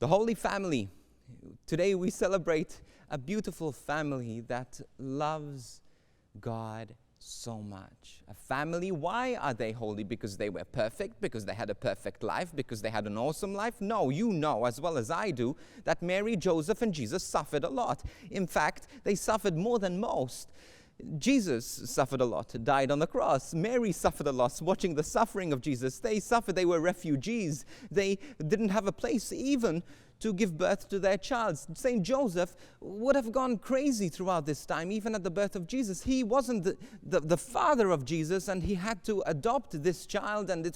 The Holy Family. Today we celebrate a beautiful family that loves God so much. A family, why are they holy? Because they were perfect? Because they had a perfect life? Because they had an awesome life? No, you know as well as I do that Mary, Joseph, and Jesus suffered a lot. In fact, they suffered more than most. Jesus suffered a lot, died on the cross. Mary suffered a lot, watching the suffering of Jesus. They suffered, they were refugees. They didn't have a place even to give birth to their child. St. Joseph would have gone crazy throughout this time, even at the birth of Jesus. He wasn't the father of Jesus, and he had to adopt this child, and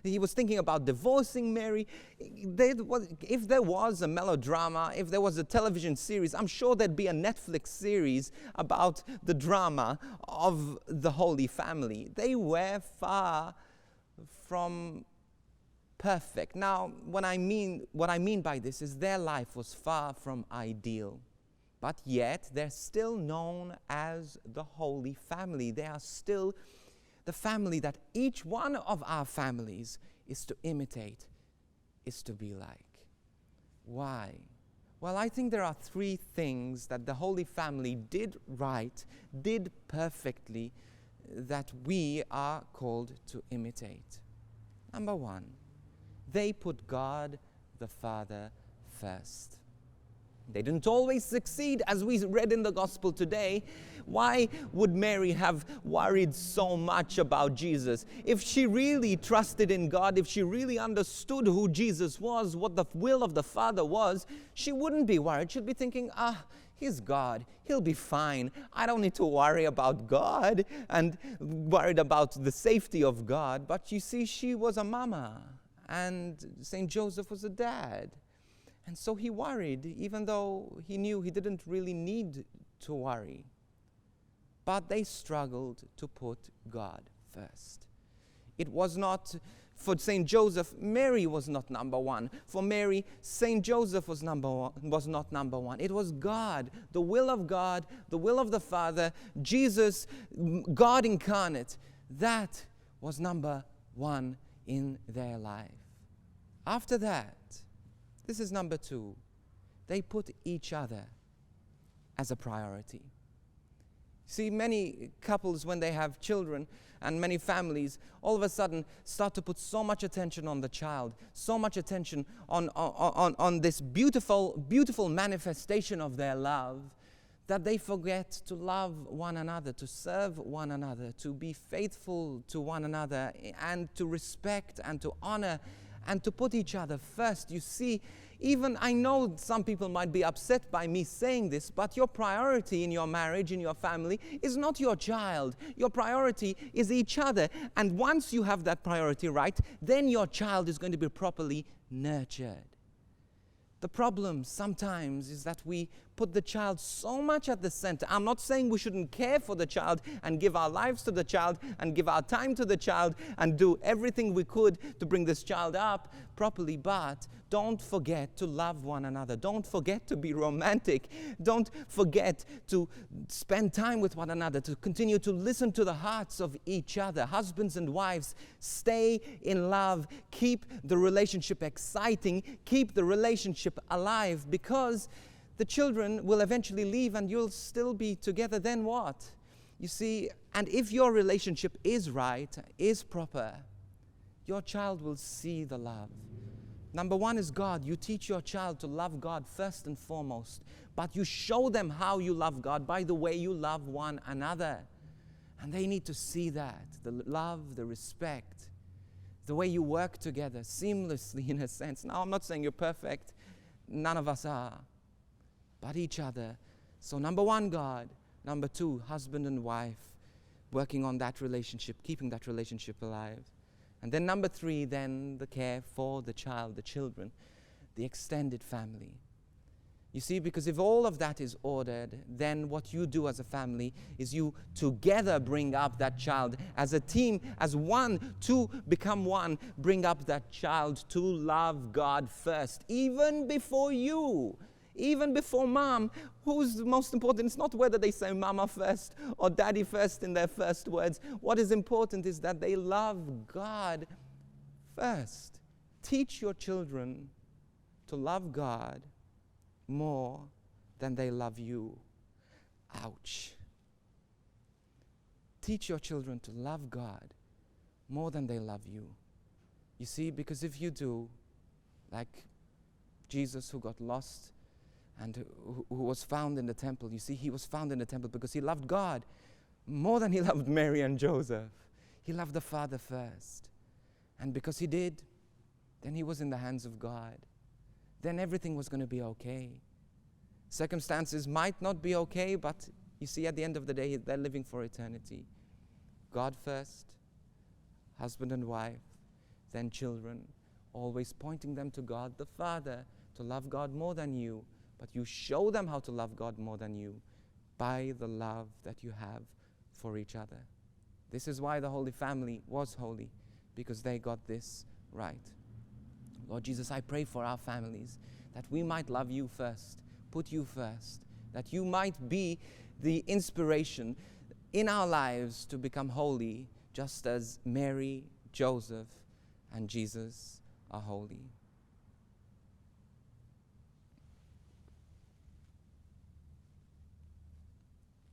he was thinking about divorcing Mary. If there was a melodrama, if there was a television series, I'm sure there'd be a Netflix series about the drama of the Holy Family. They were far from perfect. Now, what I mean by this is their life was far from ideal, but yet they're still known as the Holy Family. They are still the family that each one of our families is to imitate, is to be like. Why? Well, I think there are three things that the Holy Family did right, did perfectly, that we are called to imitate. Number one, they put God the Father first. They didn't always succeed, as we read in the gospel today. Why would Mary have worried so much about Jesus? If she really trusted in God, if she really understood who Jesus was, what the will of the Father was, she wouldn't be worried. She'd be thinking, He's God. He'll be fine. I don't need to worry about God and worried about the safety of God. But you see, she was a mama, and St. Joseph was a dad. And so he worried, even though he knew he didn't really need to worry. But they struggled to put God first. It was not, for St. Joseph, Mary was not number one. For Mary, St. Joseph was not number one. It was God, the will of God, the will of the Father, Jesus, God incarnate. That was number one in their life. After that, this is number two, they put each other as a priority. See, many couples, when they have children, and many families, all of a sudden start to put so much attention on the child, so much attention on this beautiful, beautiful manifestation of their love, that they forget to love one another, to serve one another, to be faithful to one another, and to respect and to honor and to put each other first. You see, even I know some people might be upset by me saying this, but your priority in your marriage, in your family, is not your child. Your priority is each other. And once you have that priority right, then your child is going to be properly nurtured. The problem sometimes is that we put the child so much at the center. I'm not saying we shouldn't care for the child and give our lives to the child and give our time to the child and do everything we could to bring this child up properly, but don't forget to love one another. Don't forget to be romantic. Don't forget to spend time with one another, to continue to listen to the hearts of each other. Husbands and wives, stay in love. Keep the relationship exciting. Keep the relationship alive, because the children will eventually leave and you'll still be together. Then what? You see, and if your relationship is right, is proper, your child will see the love. Number one is God. You teach your child to love God first and foremost, but you show them how you love God by the way you love one another. And they need to see that, the love, the respect, the way you work together seamlessly, in a sense. Now, I'm not saying you're perfect. None of us are. But each other. So number one, God. Number two, husband and wife, working on that relationship, keeping that relationship alive. And then number three, then the care for the child, the children, the extended family. You see, because if all of that is ordered, then what you do as a family is you together bring up that child as a team, as one, to become one, bring up that child to love God first, even before you. Even before mom, who's the most important? It's not whether they say mama first or daddy first in their first words. What is important is that they love God first. Teach your children to love God more than they love you. Ouch. Teach your children to love God more than they love you. You see, because if you do, like Jesus who got lost and who was found in the temple, you see, he was found in the temple because he loved God more than he loved Mary and Joseph. He loved the Father first. And because he did, then he was in the hands of God. Then everything was going to be okay. Circumstances might not be okay, but you see, at the end of the day, they're living for eternity. God first, husband and wife, then children, always pointing them to God the Father, to love God more than you. But you show them how to love God more than you by the love that you have for each other. This is why the Holy Family was holy, because they got this right. Lord Jesus, I pray for our families, that we might love you first, put you first, that you might be the inspiration in our lives to become holy, just as Mary, Joseph, and Jesus are holy.